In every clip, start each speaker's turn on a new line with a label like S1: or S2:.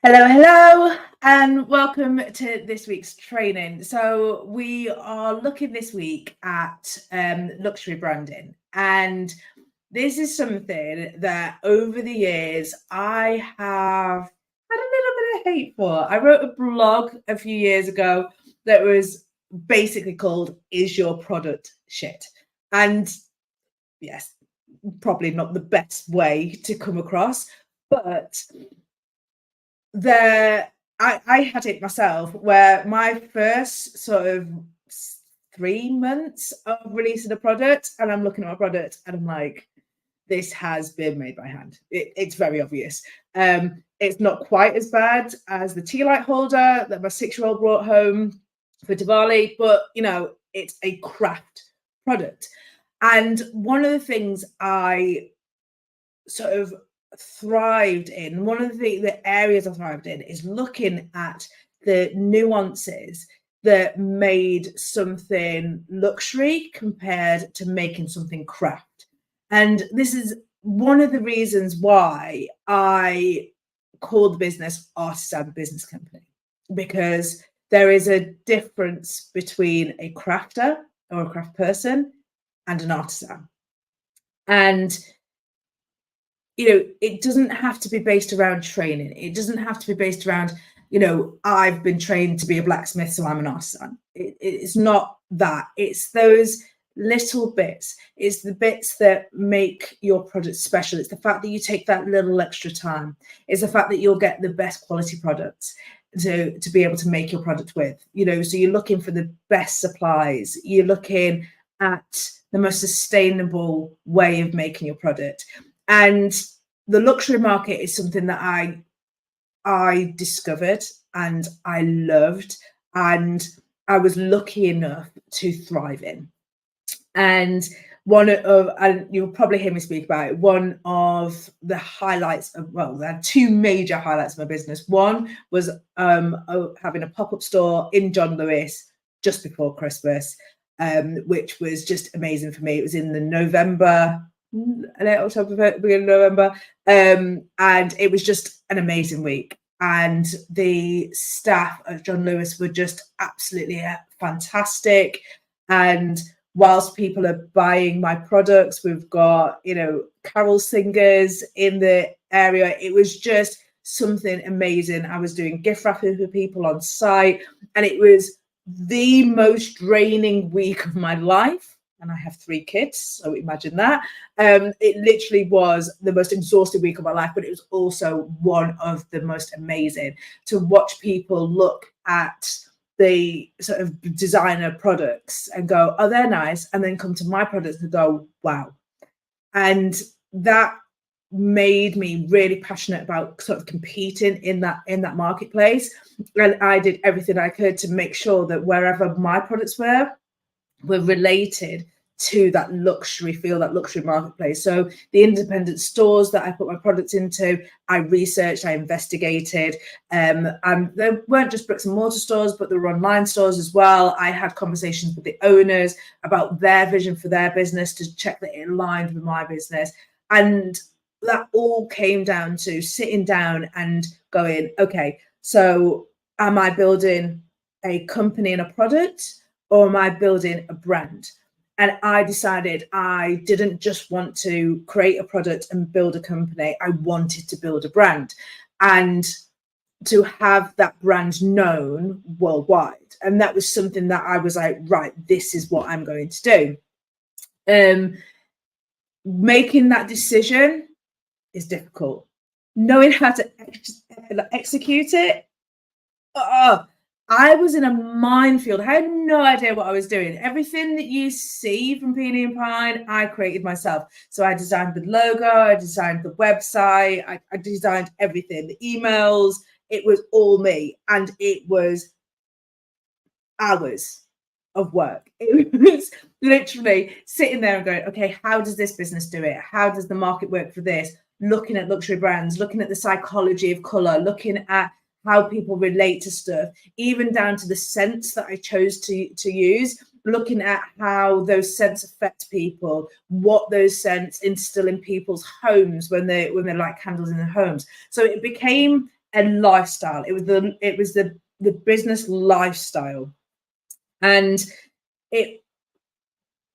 S1: Hello, and welcome to this week's training. So we are looking this week at luxury branding, and this is something that over the years I have had a little bit of hate for. I wrote a blog a few years ago that was basically called "Is Your Product Shit?" And yes, probably not the best way to come across, but I had it myself where my first sort of 3 months of releasing a product, and I'm looking at my product and I'm like, this has been made by hand. It's very obvious. It's not quite as bad as the tea light holder that my 6-year-old brought home for Diwali, but it's a craft product. And one of the things I sort of thrived in, one of the areas I thrived in is looking at the nuances that made something luxury compared to making something craft. And this is one of the reasons why I call the business Artisan Business Company, because there is a difference between a crafter or a craft person and an artisan. And it doesn't have to be based around training. It doesn't have to be based around, I've been trained to be a blacksmith, so I'm an artisan. It's not that. It's those little bits. It's the bits that make your product special. It's the fact that you take that little extra time. It's the fact that you'll get the best quality products to be able to make your product with. So you're looking for the best supplies. You're looking at the most sustainable way of making your product. And the luxury market is something that I discovered and I loved, and I was lucky enough to thrive in. And and you'll probably hear me speak about it, one of the highlights of, well, there are two major highlights of my business. One was having a pop-up store in John Lewis just before Christmas, which was just amazing for me. It was in the late October, beginning of November, and it was just an amazing week. And the staff at John Lewis were just absolutely fantastic. And whilst people are buying my products, we've got carol singers in the area. It was just something amazing. I was doing gift wrapping for people on site, and it was the most draining week of my life. And I have 3 kids, so imagine that. It literally was the most exhausting week of my life, but it was also one of the most amazing to watch people look at the sort of designer products and go, oh, they're nice, and then come to my products and go, wow. And that made me really passionate about sort of competing in that marketplace. And I did everything I could to make sure that wherever my products were related to that luxury feel, that luxury marketplace. So the independent stores that I put my products into, I researched, I investigated. And there weren't just bricks and mortar stores, but there were online stores as well. I had conversations with the owners about their vision for their business to check that it aligned with my business. And that all came down to sitting down and going, okay, so am I building a company and a product, or am I building a brand? And I decided I didn't just want to create a product and build a company. I wanted to build a brand and to have that brand known worldwide. And that was something that I was like, right, this is what I'm going to do. Making that decision is difficult. Knowing how to execute it, I was in a minefield. I had no idea what I was doing. Everything that you see from Peony and Pine, I created myself. So I designed the logo, I designed the website, I designed everything, the emails. It was all me. And it was hours of work. It was literally sitting there and going, okay, how does this business do it? How does the market work for this? Looking at luxury brands, looking at the psychology of color, looking at how people relate to stuff, even down to the scents that I chose to use, looking at how those scents affect people, what those scents instill in people's homes when they light candles in their homes. So it became a lifestyle. It was the business lifestyle, and it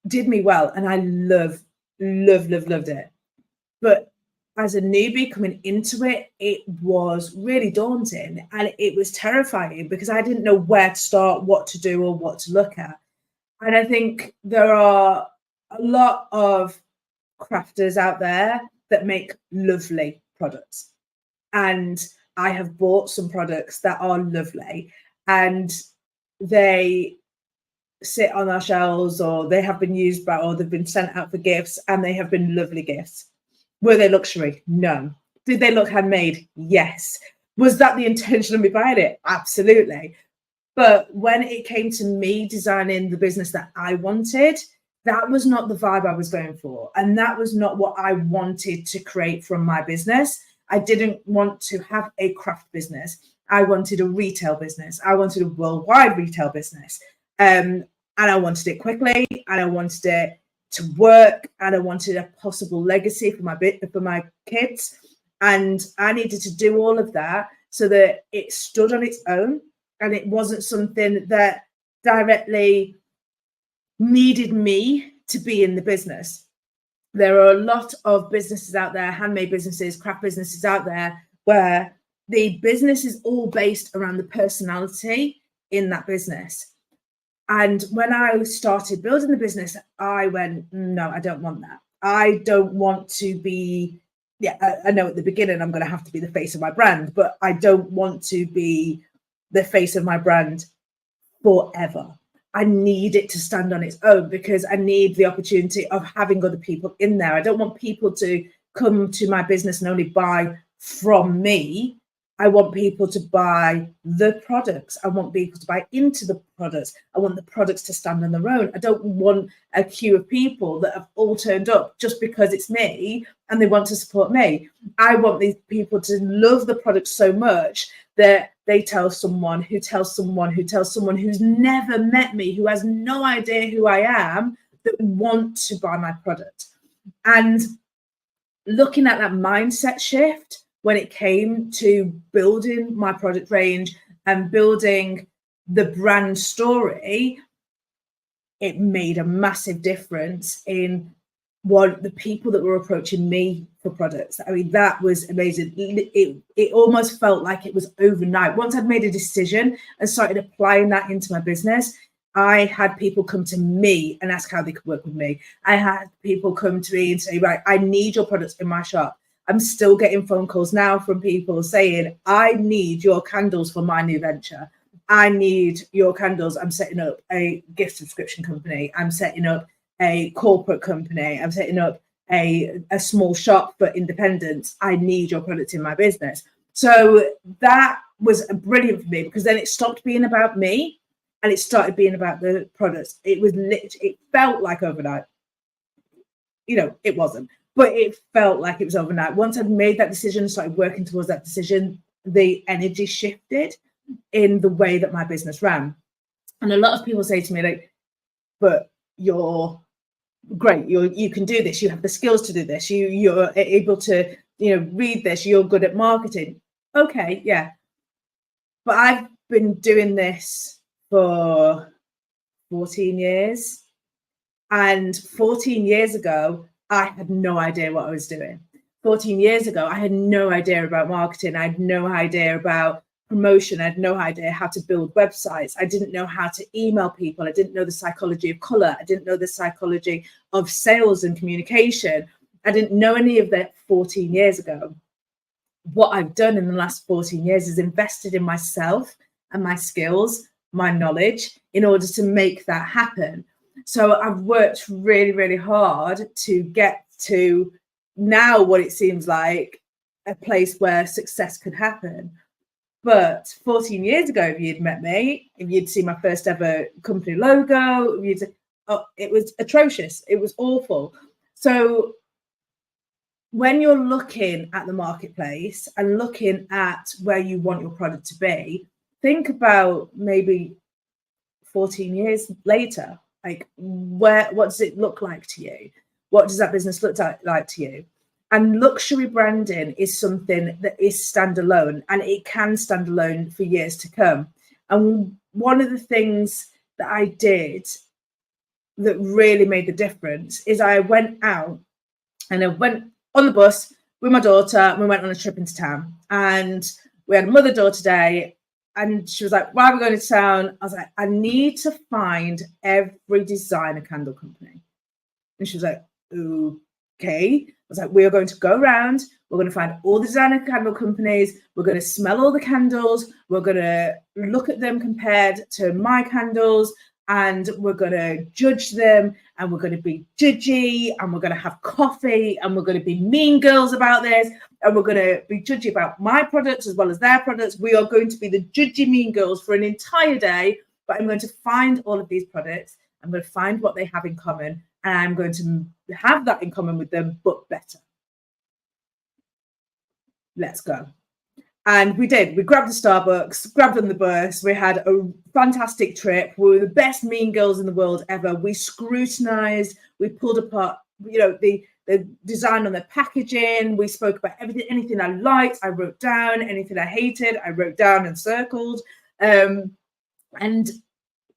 S1: did me well, and I loved it. But as a newbie coming into it, it was really daunting, and it was terrifying because I didn't know where to start, what to do, or what to look at. And I think there are a lot of crafters out there that make lovely products. And I have bought some products that are lovely, and they sit on our shelves, or they have been used by, or they've been sent out for gifts, and they have been lovely gifts. Were they luxury? No. Did they look handmade? Yes. Was that the intention of me buying it? Absolutely. But when it came to me designing the business that I wanted, that was not the vibe I was going for. And that was not what I wanted to create from my business. I didn't want to have a craft business. I wanted a retail business. I wanted a worldwide retail business. And I wanted it quickly, and I wanted it to work, and I wanted a possible legacy for my kids. And I needed to do all of that so that it stood on its own, and it wasn't something that directly needed me to be in the business. There are a lot of businesses out there, handmade businesses, craft businesses out there, where the business is all based around the personality in that business. And when I started building the business, I went, no, I don't want that. I don't want to be, I know at the beginning I'm going to have to be the face of my brand, but I don't want to be the face of my brand forever. I need it to stand on its own, because I need the opportunity of having other people in there. I don't want people to come to my business and only buy from me. I want people to buy the products. I want people to buy into the products. I want the products to stand on their own. I don't want a queue of people that have all turned up just because it's me and they want to support me. I want these people to love the product so much that they tell someone who tells someone who tells someone who's never met me, who has no idea who I am, that want to buy my product. And looking at that mindset shift when it came to building my product range and building the brand story, it made a massive difference in what the people that were approaching me for products. I mean, that was amazing. It almost felt like it was overnight. Once I'd made a decision and started applying that into my business, I had people come to me and ask how they could work with me. I had people come to me and say, right, I need your products in my shop. I'm still getting phone calls now from people saying, I need your candles for my new venture. I need your candles. I'm setting up a gift subscription company. I'm setting up a corporate company. I'm setting up a small shop for independents. I need your product in my business. So that was brilliant for me, because then it stopped being about me and it started being about the products. It felt like overnight. It wasn't. But it felt like it was overnight. Once I'd made that decision and started working towards that decision, the energy shifted in the way that my business ran. And a lot of people say to me, like, but you're great. You can do this. You have the skills to do this. You're able to, read this. You're good at marketing. Okay, yeah. But I've been doing this for 14 years. And 14 years ago, I had no idea what I was doing. 14 years ago, I had no idea about marketing. I had no idea about promotion. I had no idea how to build websites. I didn't know how to email people. I didn't know the psychology of color. I didn't know the psychology of sales and communication. I didn't know any of that 14 years ago. What I've done in the last 14 years is invested in myself and my skills, my knowledge, in order to make that happen. So I've worked really, really hard to get to now what it seems like a place where success could happen. But 14 years ago, if you'd met me, if you'd seen my first ever company logo, it was atrocious. It was awful. So when you're looking at the marketplace and looking at where you want your product to be, think about maybe 14 years later. Like, what does it look like to you? What does that business look like to you? And luxury branding is something that is standalone, and it can stand alone for years to come. And one of the things that I did that really made the difference is I went out and I went on the bus with my daughter and we went on a trip into town. And we had a mother-daughter day. And she was like, why are we going to town? I was like, I need to find every designer candle company. And she was like, okay. I was like, we are going to go around. We're going to find all the designer candle companies. We're going to smell all the candles. We're going to look at them compared to my candles. And we're going to judge them. And we're going to be judgy. And we're going to have coffee. And we're going to be mean girls about this. And we're going to be judgy about my products as well as their products. We are going to be the judgy mean girls for an entire day. But I'm going to find all of these products. I'm going to find what they have in common. And I'm going to have that in common with them, but better. Let's go. And we did. We grabbed the Starbucks, grabbed on the bus. We had a fantastic trip. We were the best mean girls in the world ever. We scrutinized, we pulled apart, the design on the packaging. We spoke about everything, anything I liked, I wrote down. Anything I hated, I wrote down and circled. And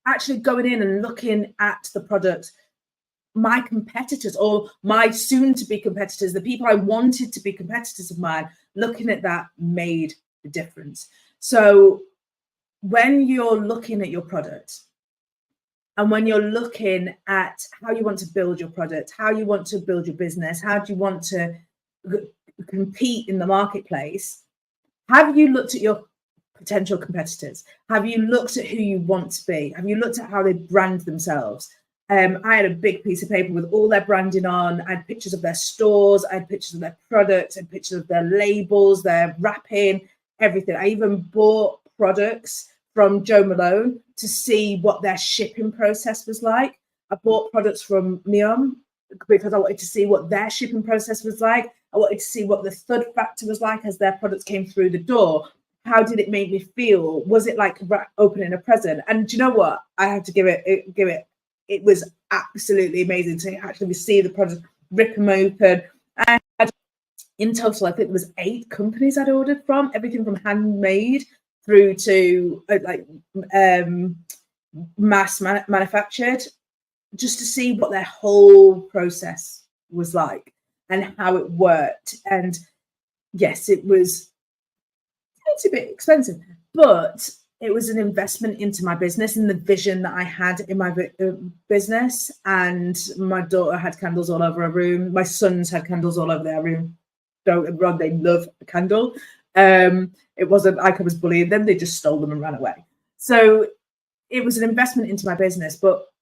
S1: actually going in and looking at the product, my competitors or my soon-to-be competitors, the people I wanted to be competitors of mine, looking at that made the difference. So when you're looking at your product and when you're looking at how you want to build your product, how you want to build your business, how do you want to compete in the marketplace, have you looked at your potential competitors? Have you looked at who you want to be? Have you looked at how they brand themselves? I had a big piece of paper with all their branding on. I had pictures of their stores. I had pictures of their products. I had pictures of their labels, their wrapping, everything. I even bought products from Joe Malone to see what their shipping process was like. I bought products from Neon because I wanted to see what their shipping process was like. I wanted to see what the thud factor was like as their products came through the door. How did it make me feel? Was it like opening a present? And do you know what? I have to give it. It was absolutely amazing to actually see the product, rip them open. I had, in total, I think there was 8 companies I'd ordered from, everything from handmade through to mass manufactured, just to see what their whole process was like and how it worked. And yes, it's a bit expensive, but it was an investment into my business and the vision that I had in my business. And my daughter had candles all over her room. My sons had candles all over their room. Don't get me wrong, they love a candle. It wasn't like I was bullying them. They just stole them and ran away. So it was an investment into my business, but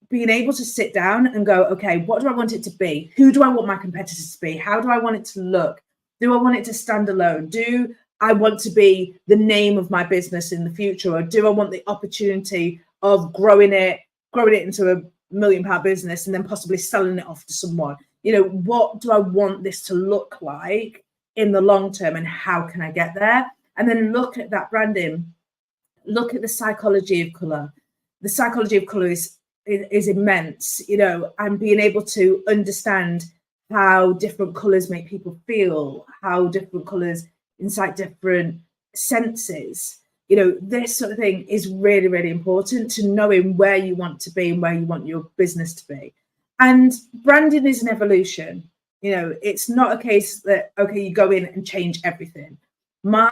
S1: being able to sit down and go, okay, what do I want it to be? Who do I want my competitors to be? How do I want it to look? Do I want it to stand alone? Do I want to be the name of my business in the future, or do I want the opportunity of growing it into a £1 million business and then possibly selling it off to someone? What do I want this to look like in the long term, and how can I get there? And then look at that branding, look at the psychology of color. The psychology of color is immense, and being able to understand how different colors make people feel, how different colors incite different senses. This sort of thing is really, really important to knowing where you want to be and where you want your business to be. And branding is an evolution. It's not a case that, okay, you go in and change everything. My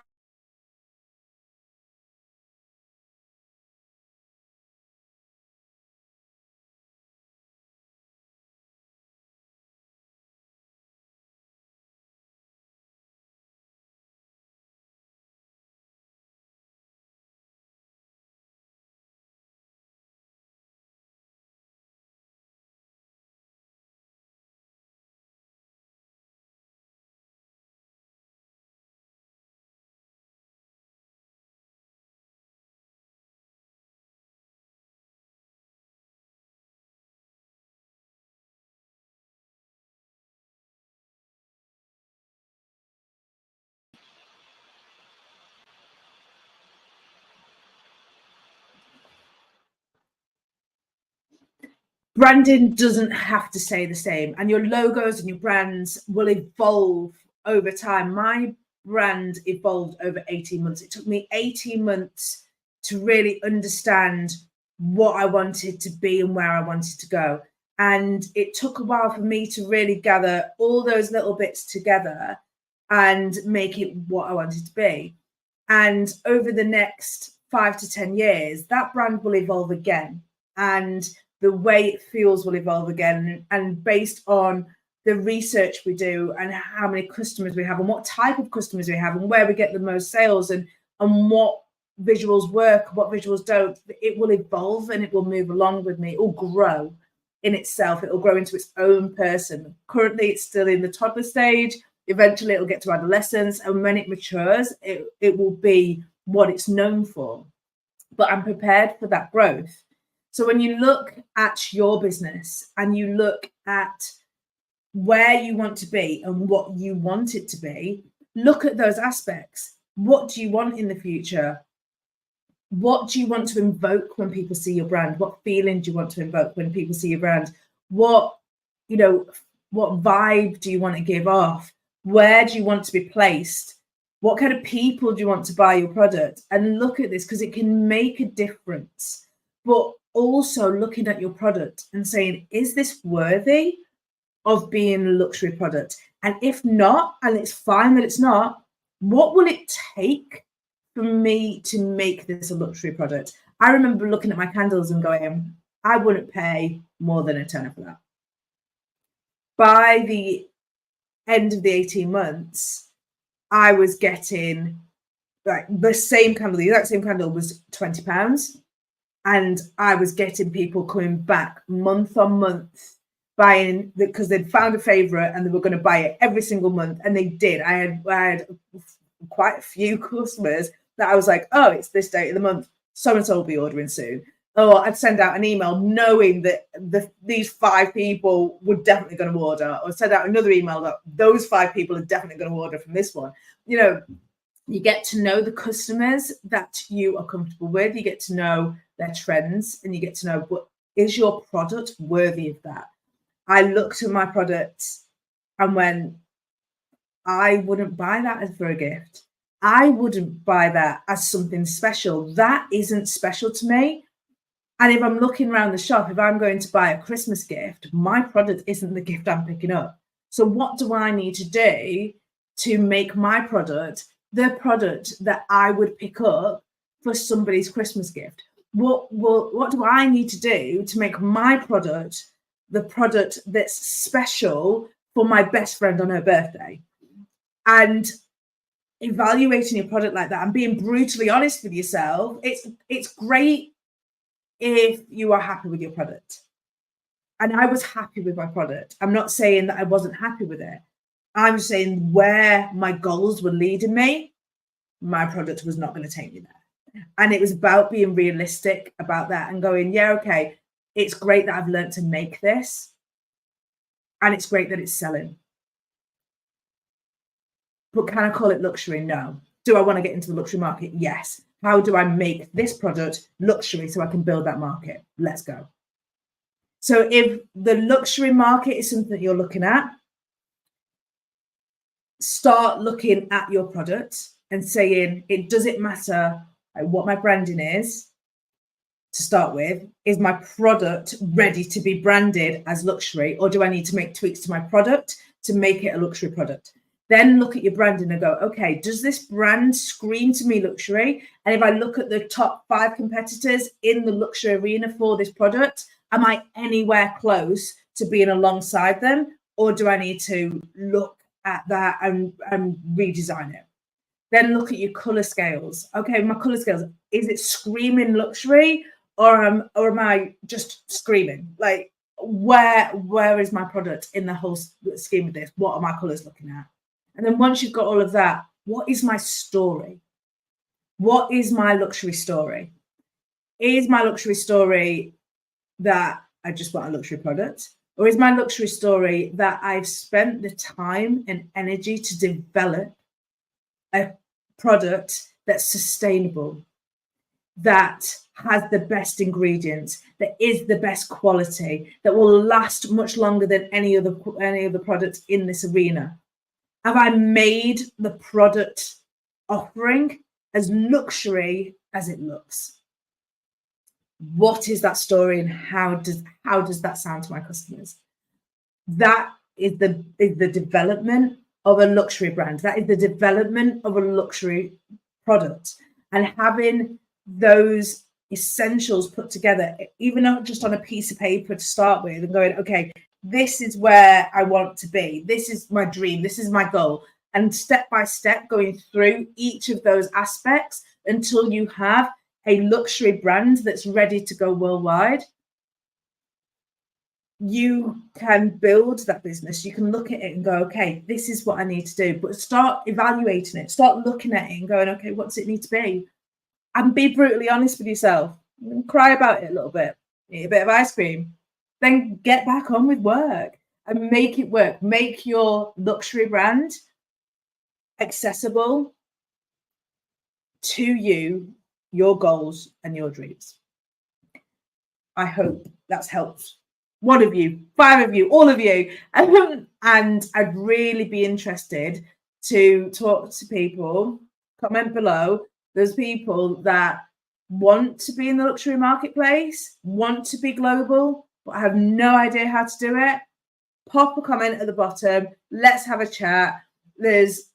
S1: Branding doesn't have to stay the same, and your logos and your brands will evolve over time. My brand evolved over 18 months. It took me 18 months to really understand what I wanted to be and where I wanted to go. And it took a while for me to really gather all those little bits together and make it what I wanted to be. And over the next 5 to 10 years, that brand will evolve again. And the way it feels will evolve again. And based on the research we do and how many customers we have and what type of customers we have and where we get the most sales and what visuals work, what visuals don't, it will evolve and it will move along with me. It will grow in itself. It will grow into its own person. Currently, it's still in the toddler stage. Eventually, it'll get to adolescence. And when it matures, it will be what it's known for. But I'm prepared for that growth. So when you look at your business and you look at where you want to be and what you want it to be, look at those aspects. What do you want in the future? What do you want to invoke when people see your brand? What feeling do you want to invoke when people see your brand? What vibe do you want to give off? Where do you want to be placed? What kind of people do you want to buy your product? And look at this, because it can make a difference. But also looking at your product and saying, is this worthy of being a luxury product? And if not, and it's fine that it's not, what will it take for me to make this a luxury product? I remember looking at my candles and going, I wouldn't pay more than a tenner for that. By the end of the 18 months, I was getting like the same candle, the exact same candle was £20. And I was getting people coming back month on month buying because they'd found a favorite and they were going to buy it every single month. And they did. I had quite a few customers that I was like, oh, it's this date of the month. So-and-so will be ordering soon. Or I'd send out an email knowing that these 5 people were definitely going to order, or send out another email that those 5 people are definitely going to order from this one. You get to know the customers that you are comfortable with. You get to know their trends, and you get to know, what is your product worthy of that? I looked at my products and when I wouldn't buy that as for a gift. I wouldn't buy that as something special. That isn't special to me. And if I'm looking around the shop, if I'm going to buy a Christmas gift, my product isn't the gift I'm picking up. So what do I need to do to make my product the product that I would pick up for somebody's Christmas gift? What do I need to do to make my product the product that's special for my best friend on her birthday? And evaluating your product like that and being brutally honest with yourself, it's great if you are happy with your product. And I was happy with my product. I'm not saying that I wasn't happy with it. I'm saying where my goals were leading me, my product was not going to take me there. And it was about being realistic about that and going, yeah, okay, it's great that I've learned to make this. And it's great that it's selling. But can I call it luxury? No. Do I want to get into the luxury market? Yes. How do I make this product luxury so I can build that market? Let's go. So if the luxury market is something that you're looking at, start looking at your product and saying, does it matter what my branding is to start with? Is my product ready to be branded as luxury, or do I need to make tweaks to my product to make it a luxury product? Then look at your branding and go, okay, does this brand scream to me luxury? And if I look at the top 5 competitors in the luxury arena for this product, am I anywhere close to being alongside them? Or do I need to look at that and redesign it? Then look at your color scales. Okay, my color scales, is it screaming luxury, or am I just screaming? Like, where is my product in the whole scheme of this? What are my colors looking at? And then once you've got all of that, what is my story? What is my luxury story? Is my luxury story that I just want a luxury product? Or is my luxury story that I've spent the time and energy to develop a product that's sustainable, that has the best ingredients, that is the best quality, that will last much longer than any other product in this arena? Have I made the product offering as luxury as it looks? What is that story, and how does that sound to my customers? That is the development of a luxury brand. That is the development of a luxury product, and having those essentials put together, even not just on a piece of paper to start with, and going, okay, this is where I want to be. This is my dream. This is my goal. And step by step going through each of those aspects until you have a luxury brand that's ready to go worldwide. You can build that business. You can look at it and go, okay, this is what I need to do. But start evaluating it. Start looking at it and going, okay, what does it need to be? And be brutally honest with yourself. Cry about it a little bit. Eat a bit of ice cream. Then get back on with work and make it work. Make your luxury brand accessible to you, your goals and your dreams. I hope that's helped one of you, 5 of you, all of you. And I'd really be interested to talk to people. Comment below. There's people that want to be in the luxury marketplace, want to be global, but have no idea how to do it. Pop a comment at the bottom. Let's have a chat. There's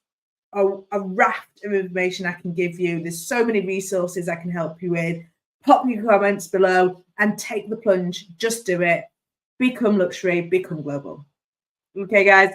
S1: a raft of information I can give you. There's so many resources I can help you with. Pop your comments below and take the plunge. Just do it. Become luxury, become global. Okay, guys.